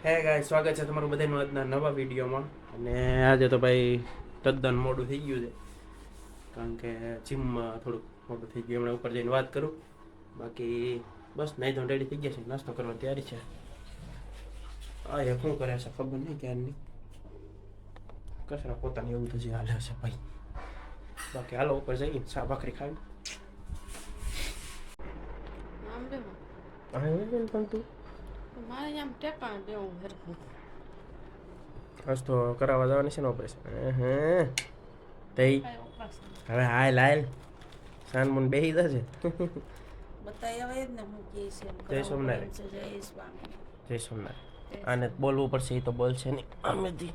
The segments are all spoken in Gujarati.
હે ગાય સ્વાગત છે તમારું બધાનું આજના નવા વિડીયોમાં. અને આજે તો ભાઈ તદ્દન મોડું થઈ ગયું છે, કારણ કે જીમમાં થોડુંક મોડું થઈ ગયું. હમણાં ઉપર જઈને વાત કરું. બાકી બસ નહીં તો રેડી થઈ ગયા છે, નાસ્તો કરવાની તૈયારી છે. આ એ શું કરે છે ખબર નહીં, ક્યારની કચરા પોતાની એવું થશે હાલે છે ભાઈ. બાકી હાલો ઉપર જઈએ, ચા ભાખરી ખાવી. પણ તું બસ તો કરાવવા જવાની છે ને ઓપરેશન. તઈ હવે હાલ હાલ સાનમુન બેહી જશે. જય સોમનારાયણ. જય સોમનારાયણ. આને બોલવું પડશે, એ તો બોલશે નહીં અમેથી.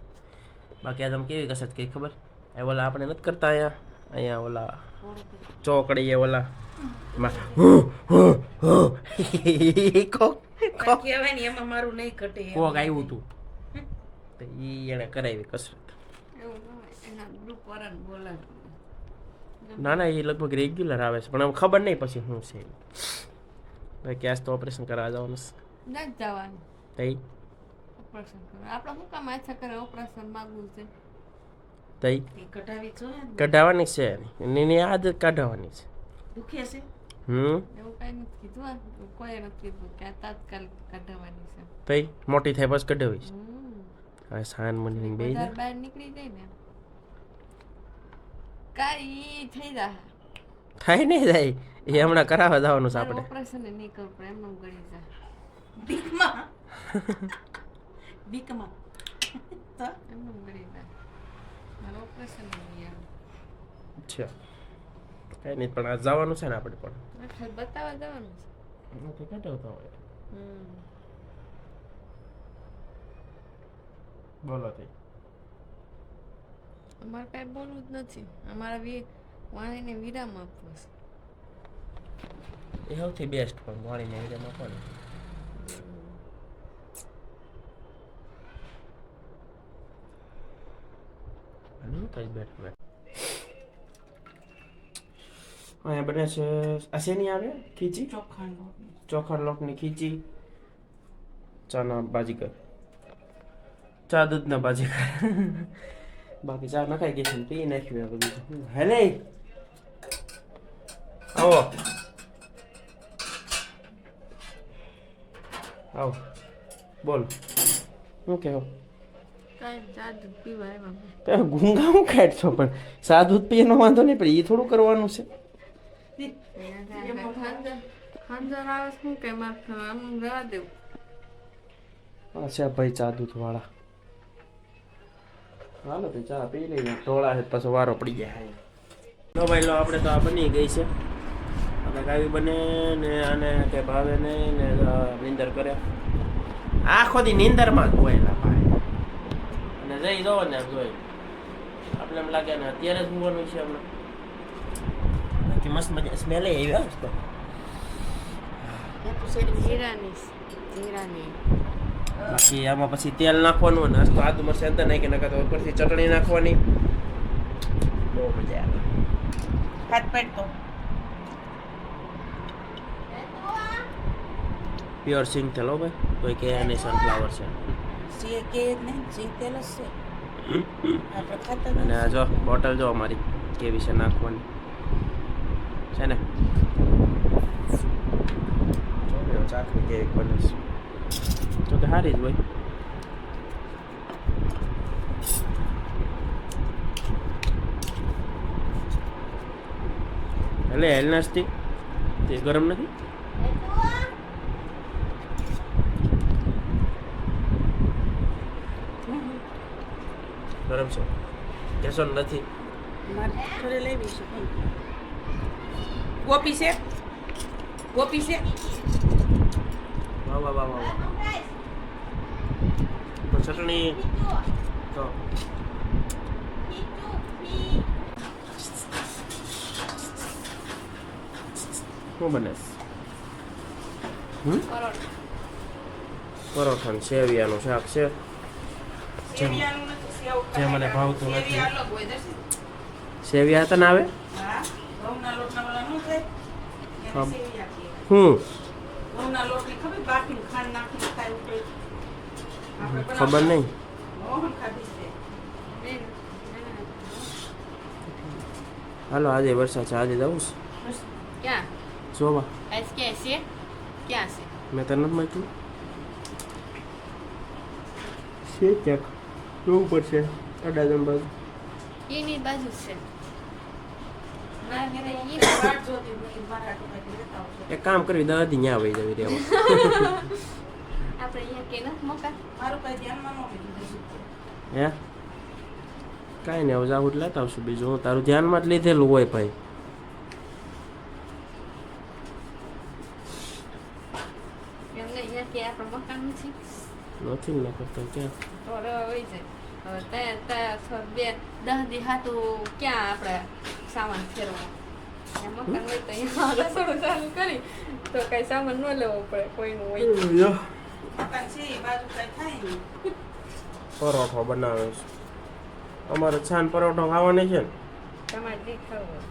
બાકી આ તમે કેવી કસરત કઈ ખબર? એ ઓલા આપણે નથી કરતા અહીંયા ઓલા ચોકડીએ ઓલા કોક આવ્યું હતું તો ઈ એને કરાવી કસરત. ના ના, એ લગભગ રેગ્યુલર આવે છે, પણ હવે ખબર નહીં પછી શું છે. ભાઈ ક્યાસ તો ઓપરેશન કરાવવા જવાનું છે. તઈ તઈ કઢાવવાની છે એની આદત કાઢવાની છે. દુખે છે એવું કઈ નથી કીધું, કોઈ નથી કીધું કે તાત્કાલિક કાઢવાની છે. તઈ મોટી થાય બસ કઢાવી છે. હવે સાન મને બે બહાર નીકળી જાય ને કાઈ થઈ જાય. થાય નહીં થાય, એ હમણાં કરાવવા જવાનું છે આપણે. ઓપરેશન નહીં કરવું પડે, એમને ગળી જાય બીકમાં બીકમાં તો એમને ગળી જાય. મારે ઓપરેશન નહીં અચ્છા કઈ નહીં, પણ આ જવાનું છે ને આપણે પણ બતાવવા જવાનું છે. કઢાવતા હોય. બોલો તે અમારે કાંઈ બોલવું જ નથી. અમારા વાણીને વિરામ આપવો છે. એ સૌથી બેસ્ટ, પણ વાણીને વિરામ આપવાનું. કઈ બેઠ અહીંયા બને છે. આ શેની આવે ખીચી? ચોખાના લોટની ખીચી, ચાના બાજીકર, ચા દૂધના બાજીકર. બાકી ચા નખાઈ ગઈ છે, પી નાખ્યું આ બધું. હેલે આવો આવો, બોલ શું કહેવો? ગુંગા હું કાઢશો, પણ સા દૂધ પીએનો વાંધો નહીં, પણ એ થોડું કરવાનું છે. અચ્છા ભાઈ, ચા દૂધ વાળા હાલો તો ચા પી લઈએ. ટોળા છે પાછો વારો પડી જાય. લો ભાઈ લો, આપણે તો આ બની ગઈ છે. આપણે કાવી બને ને આને કે ભાવે નહીં ને નીંદર કરે. આખો દી નીંદરમાં જ હોય ભાઈ. અને જઈ દો ને જોઈ આપણે એમ લાગે ને અત્યારે જ હોવાનું છે હમણાં. બાકી મસ્ત મજા સ્મેલ આવી આવે તો. બાકી આમાં પછી તેલ નાખવાનું, નાસ્તો આદુ મરચાં અંદર નાખી નાખે, તો ઉપરથી ચટણી નાખવાની. બહુ મજા આવે. હાથ પેટ તો પ્યોર સિંગ તેલ હો ભાઈ, કોઈ કે નહીં સનફ્લાવર છે. અને આ જો બોટલ જો અમારી કેવી છે નાખવાની છે ને. ચાકરી કેવી બને છે તો કે સારી જ હોય. એટલે હેલ નાસ્તી તે ગરમ નથી. ગરમ છે કેસો નથી. ગોપી છે ગોપી છે. વાહ વાહ વાહ વાહ. તો ચટણી તો શું બને? પરોઠા સેવિયાનું શાક છે, જે મને ભાવતું નથી. સેવિયા હતા ને આવે ખબર નહીં. બેન, હાલો આજે વરસાદ છે, આજે જવું છે ક્યાં જોવા. આજ ક્યાં છે ક્યાં છે મેં તને નથી માહિતી છે ક્યાંક જોવું પડશે. અડાજણ બાજુ એની બાજુ છે મારા ઘરે ઈ એક કામ કરવી દાદી ત્યાં વહી જવી રહેવા. આપણે અહીંયા કે નથી મકાન મારું કઈ ધ્યાનમાં ન હે કાંઈ નહીં, હવે જાવું એટલે લેતા આવશું. બીજું હું તારું ધ્યાનમાં જ લીધેલું હોય ભાઈ. એમને અહીંયા કે આપણે મકાન નથી નથી ને કરતો ક્યાં તો રહેવા વહી જાય હવે ત્યાં બે 10 દી હાથું ક્યાં આપણે સામાન ફેરવા મકાન હોય તો અહીંયા રસોડું ચાલુ કરી તો કઈ સામાન ન લેવો પડે કોઈનું હોય મકાન છે એ બાજુ કઈ થાય નહીં પરોઠો બનાવે છે અમારે છાન પરોઠો ખાવાનો છે ને. તમારે જે ખાવું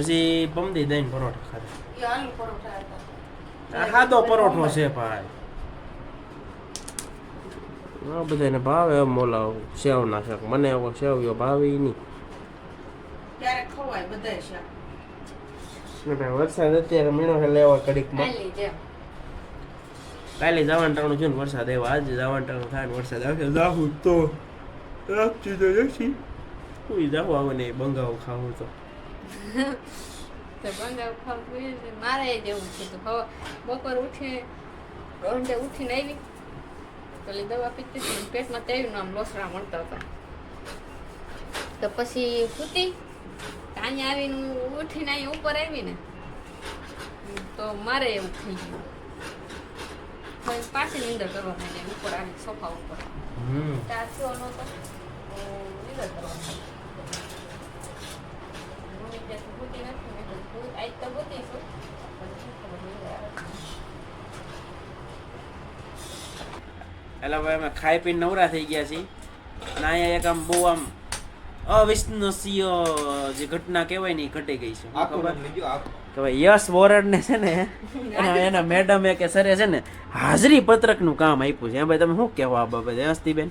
હજી પમદી દઈને પરોઠા ખાધા. એ આલુ પરોઠા હતા આ સાદો પરોઠો છે ભાઈ. આ બધાને ભાવે એમ ઓલા સેવ ના શાક. મને એવો સેવ્યો ભાવે નહીં. ક્યારેક ખવાય બધાય શાક ને ભાઈ વરસાદ અત્યારે મીણો છે લેવા કડીકમાં. ખાલી જેમ કાલે જવાનું ટાણું છે ને વરસાદ આવ્યો. આજે જવાનું ટાણું થાય ને વરસાદ આવશે. જાવું તો રાખતી તો જશી કોઈ જાવું આવે ને બંગાવો ખાવું તો. તો બંગાળ ખાવું જોઈએ છે. મારે જેવું છે તો હવે બપોર ઊંઘે ઉઠીને આવી પેલી દવા પીતી હતી પેટમાં તેવીને આમ લોસરા મળતા હતા તો પછી સૂતી અહીંયા આવીને ઉઠીને અહીં ઉપર આવીને તો મારે એવું થઈ ગયું હવે પાછી નીંદર કરવા માંડી ઉપર આવી સોફા ઉપર ત્યાં થયો નહોતો નીંદર કરવા માંડી મમ્મી કે તું ભૂતી નથી મેં કીધું આજ તો ભૂતી છું પણ શું ખબર નીંદર આવે એટલે ભાઈ અમે ખાઈ પીને નવરા થઈ ગયા છીએ. અને અહીંયા એક આમ બહુ આમ અવિશ્વસનીય જે ઘટના કહેવાય ને એ ઘટી ગઈ છે. ખબર કે ભાઈ યશ વોરડ ને છે ને એના મેડમે કે સરે છે ને હાજરી પત્રક નું કામ આપ્યું છે. ભાઈ તમે શું કહેવા આ બાબતે હસ્તીબેન?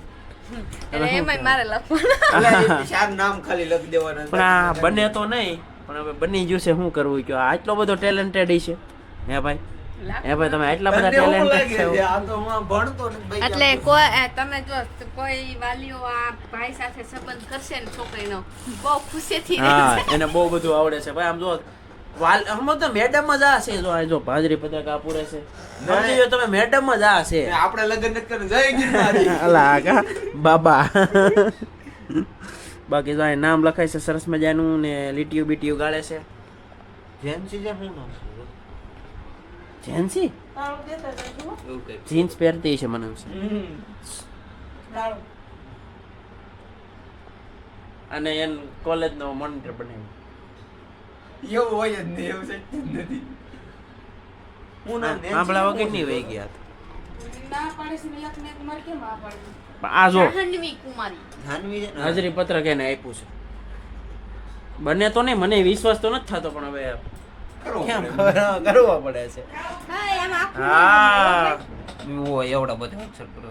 એટલે એમાંય મારે લખવાનું નામ ખાલી લખી દેવાના. પણ આ બને તો નહીં પણ હવે બની ગયું છે શું કરવું કે આટલો બધો ટેલેન્ટેડ છે હે ભાઈ? હે ભાઈ તમે આટલા બધા ટેલેન્ટેડ છો. આ તો હું ભણતો ને ભાઈ. એટલે કોઈ તમે જો કોઈ વાલીઓ આ ભાઈ સાથે સંબંધ કરશે ને છોકરીનો બહુ ખુશીથી હા એને બહુ બધું આવડે છે ભાઈ. આમ જો વાલ હમ તો મેડમ જ આ છે. જો આ જો હાજરી પત્રક આ પૂરે છે. સમજી જો તમે મેડમ જ આ છે. આપણે લગ્ન નથી કરવું. જય ગિરનારી. અલા કા બાબા. બાકી જો આ નામ લખાય છે સરસ મજાનું ને લીટીયું બીટીયું ગાળે છે. જેન્સી છે શું નામ છે? જેન્સી એવું કઈ. જીન્સ પહેરતી છે મને એમ છે. અને એન કોલેજ નો મોનિટર બનાવ્યો. એવું હોય જ નહીં. એવું સચ્ચ જ નથી. હું નામ આંબળા વગર નહીં વહી ગયા ના પાડીશ ને એક ને એક માર કેમ આ પાડી પણ આ જો જાહ્નવી કુમારી જાનવી છે ને? હાજરી પત્રક એને આપ્યું છે. બને તો નહીં મને વિશ્વાસ તો નથી થતો પણ હવે કેમ કરવો પડે છે. હા એમ આખું હા એવડા બધા અક્ષર કરો.